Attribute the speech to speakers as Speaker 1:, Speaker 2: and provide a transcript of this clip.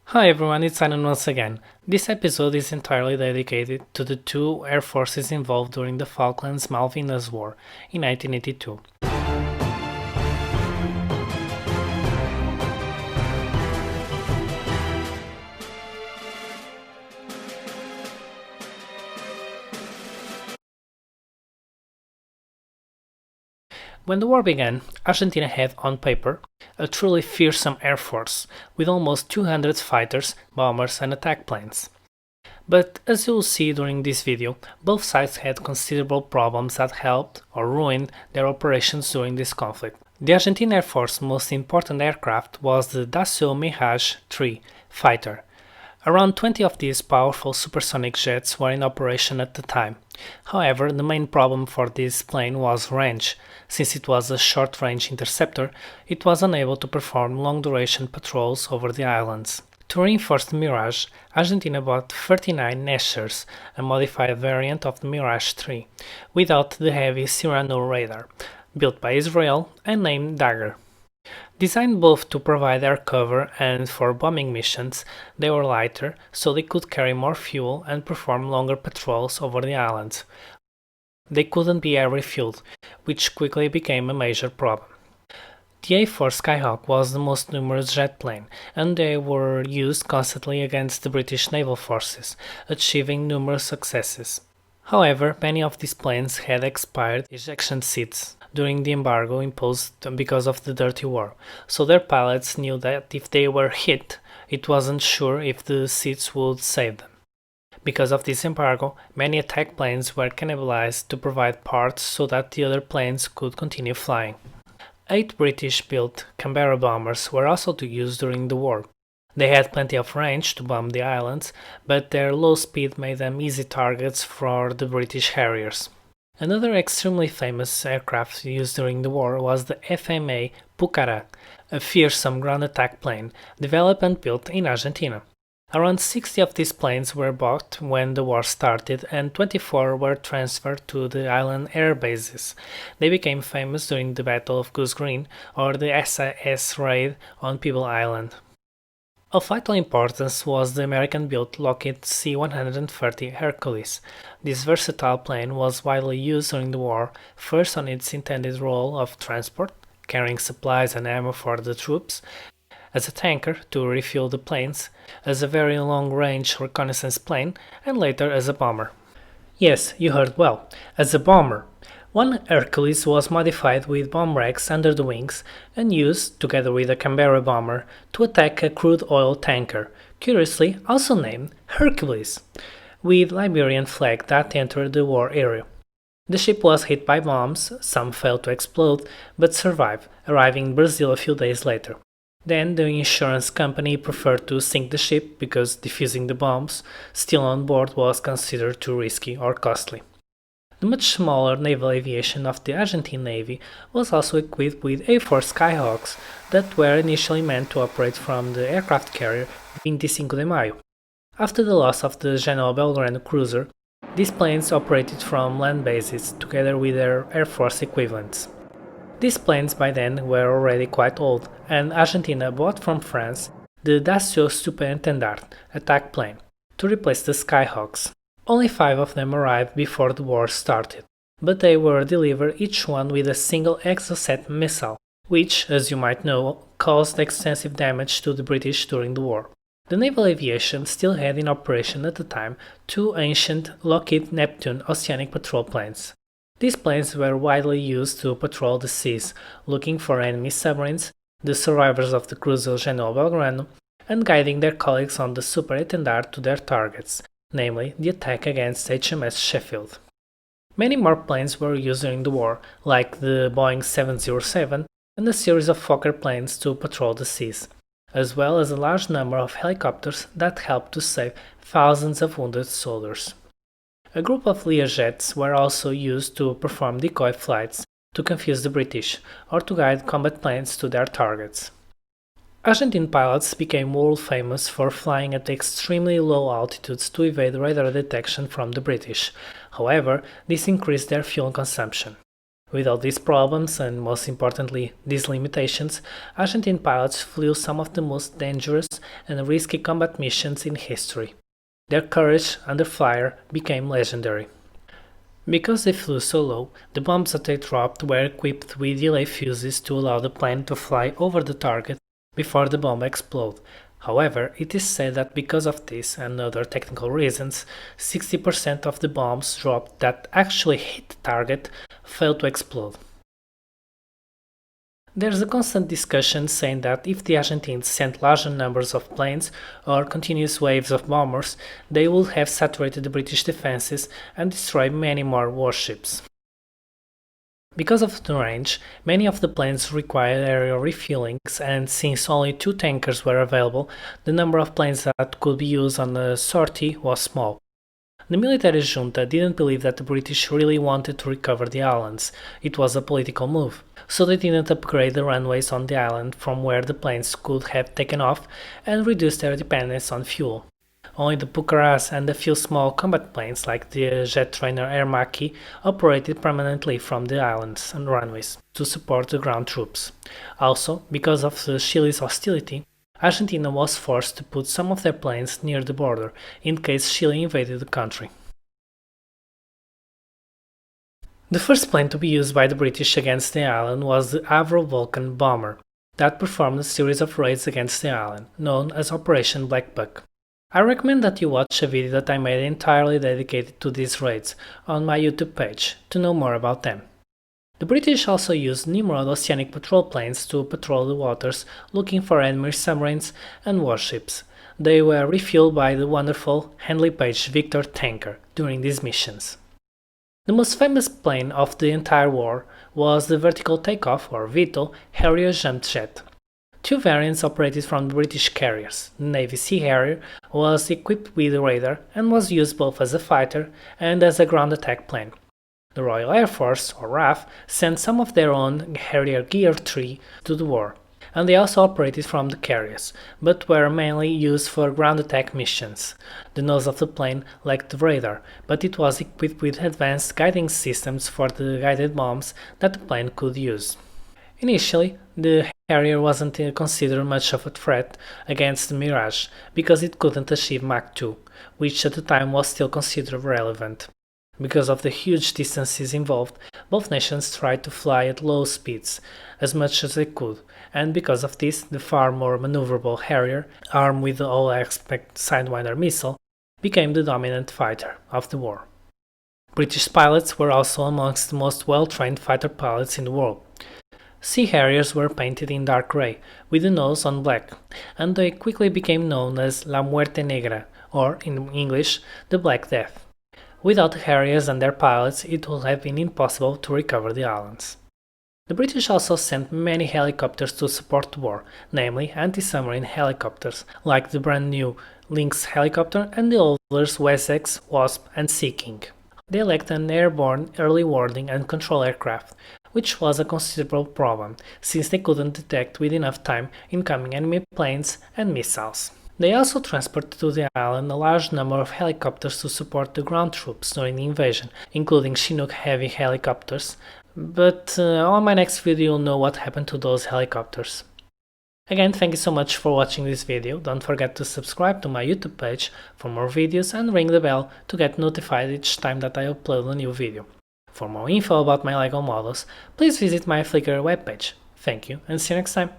Speaker 1: Hi everyone, it's Eínon once again. This episode is entirely dedicated to the two air forces involved during the Falklands Malvinas War in 1982. When the war began, Argentina had, on paper, a truly fearsome air force, with almost 200 fighters, bombers and attack planes. But as you'll see during this video, both sides had considerable problems that helped or ruined their operations during this conflict. The Argentine Air Force's most important aircraft was the Dassault Mirage 3 fighter. Around 20 of these powerful supersonic jets were in operation at the time. However, the main problem for this plane was range. Since it was a short-range interceptor, it was unable to perform long-duration patrols over the islands. To reinforce the Mirage, Argentina bought 39 Neschers, a modified variant of the Mirage 3, without the heavy Cyrano radar, built by Israel and named Dagger. Designed both to provide air cover and for bombing missions, they were lighter, so they could carry more fuel and perform longer patrols over the islands. They couldn't be air refueled, which quickly became a major problem. The A4 Skyhawk was the most numerous jet plane, and they were used constantly against the British naval forces, achieving numerous successes. However, many of these planes had expired ejection seats during the embargo imposed because of the Dirty War, so their pilots knew that if they were hit, it wasn't sure if the seats would save them. Because of this embargo, many attack planes were cannibalized to provide parts so that the other planes could continue flying. 8 British-built Canberra bombers were also used during the war. They had plenty of range to bomb the islands, but their low speed made them easy targets for the British Harriers. Another extremely famous aircraft used during the war was the FMA Pucará, a fearsome ground attack plane, developed and built in Argentina. Around 60 of these planes were bought when the war started, and 24 were transferred to the island air bases. They became famous during the Battle of Goose Green or the SAS raid on Peeble Island. Of vital importance was the American-built Lockheed C-130 Hercules. This versatile plane was widely used during the war, first on its intended role of transport, carrying supplies and ammo for the troops, as a tanker to refuel the planes, as a very long-range reconnaissance plane, and later as a bomber. Yes, you heard well, as a bomber. One Hercules was modified with bomb racks under the wings and used, together with a Canberra bomber, to attack a crude oil tanker, curiously also named Hercules, with Liberian flag that entered the war area. The ship was hit by bombs, some failed to explode, but survived, arriving in Brazil a few days later. Then the insurance company preferred to sink the ship because defusing the bombs still on board was considered too risky or costly. The much smaller naval aviation of the Argentine Navy was also equipped with A4 Skyhawks that were initially meant to operate from the aircraft carrier 25 de Mayo. After the loss of the General Belgrano cruiser, these planes operated from land bases together with their Air Force equivalents. These planes by then were already quite old, and Argentina bought from France the Dassault Superintendant attack plane to replace the Skyhawks. Only 5 of them arrived before the war started, but they were delivered each one with a single Exocet missile, which, as you might know, caused extensive damage to the British during the war. The naval aviation still had in operation at the time 2 ancient Lockheed Neptune Oceanic patrol planes. These planes were widely used to patrol the seas, looking for enemy submarines, the survivors of the cruiser General Belgrano, and guiding their colleagues on the Superintendant to their targets, namely the attack against HMS Sheffield. Many more planes were used during the war, like the Boeing 707 and a series of Fokker planes to patrol the seas, as well as a large number of helicopters that helped to save thousands of wounded soldiers. A group of Learjets were also used to perform decoy flights to confuse the British or to guide combat planes to their targets. Argentine pilots became world famous for flying at extremely low altitudes to evade radar detection from the British. However, this increased their fuel consumption. Without these problems, and most importantly these limitations, Argentine pilots flew some of the most dangerous and risky combat missions in history. Their courage under fire became legendary. Because they flew so low, the bombs that they dropped were equipped with delay fuses to allow the plane to fly over the target before the bomb exploded. However, it is said that because of this and other technical reasons, 60% of the bombs dropped that actually hit the target failed to explode. There's a constant discussion saying that if the Argentines sent larger numbers of planes or continuous waves of bombers, they would have saturated the British defenses and destroyed many more warships. Because of the range, many of the planes required aerial refuelings, and since only 2 tankers were available, the number of planes that could be used on a sortie was small. The military junta didn't believe that the British really wanted to recover the islands. It was a political move, so they didn't upgrade the runways on the island from where the planes could have taken off and reduced their dependence on fuel. Only the Pucarás and a few small combat planes like the jet trainer Air Maki operated permanently from the islands and runways to support the ground troops. Also, because of Chile's hostility, Argentina was forced to put some of their planes near the border in case Chile invaded the country. The first plane to be used by the British against the island was the Avro Vulcan bomber that performed a series of raids against the island, known as Operation Black Buck. I recommend that you watch a video that I made entirely dedicated to these raids on my YouTube page to know more about them. The British also used Nimrod Oceanic patrol planes to patrol the waters looking for enemy submarines and warships. They were refueled by the wonderful Handley Page Victor tanker during these missions. The most famous plane of the entire war was the vertical takeoff or VTOL Harrier jump jet. 2 variants operated from the British carriers. The Navy Sea Harrier was equipped with a radar and was used both as a fighter and as a ground attack plane. The Royal Air Force, or RAF, sent some of their own Harrier Gear 3 to the war, and they also operated from the carriers, but were mainly used for ground attack missions. The nose of the plane lacked the radar, but it was equipped with advanced guiding systems for the guided bombs that the plane could use. Initially, the Harrier wasn't considered much of a threat against the Mirage, because it couldn't achieve Mach 2, which at the time was still considered relevant. Because of the huge distances involved, both nations tried to fly at low speeds, as much as they could, and because of this, the far more maneuverable Harrier, armed with the all-aspect Sidewinder missile, became the dominant fighter of the war. British pilots were also amongst the most well-trained fighter pilots in the world. Sea Harriers were painted in dark grey, with the nose on black, and they quickly became known as La Muerte Negra, or, in English, the Black Death. Without the Harriers and their pilots, it would have been impossible to recover the islands. The British also sent many helicopters to support the war, namely anti-submarine helicopters, like the brand new Lynx helicopter and the older Wessex, Wasp and Sea King. They lacked an airborne early warning and control aircraft, which was a considerable problem, since they couldn't detect with enough time incoming enemy planes and missiles. They also transported to the island a large number of helicopters to support the ground troops during the invasion, including Chinook heavy helicopters, but on my next video you'll know what happened to those helicopters. Again, thank you so much for watching this video. Don't forget to subscribe to my YouTube page for more videos and ring the bell to get notified each time that I upload a new video. For more info about my LEGO models, please visit my Flickr webpage. Thank you and see you next time.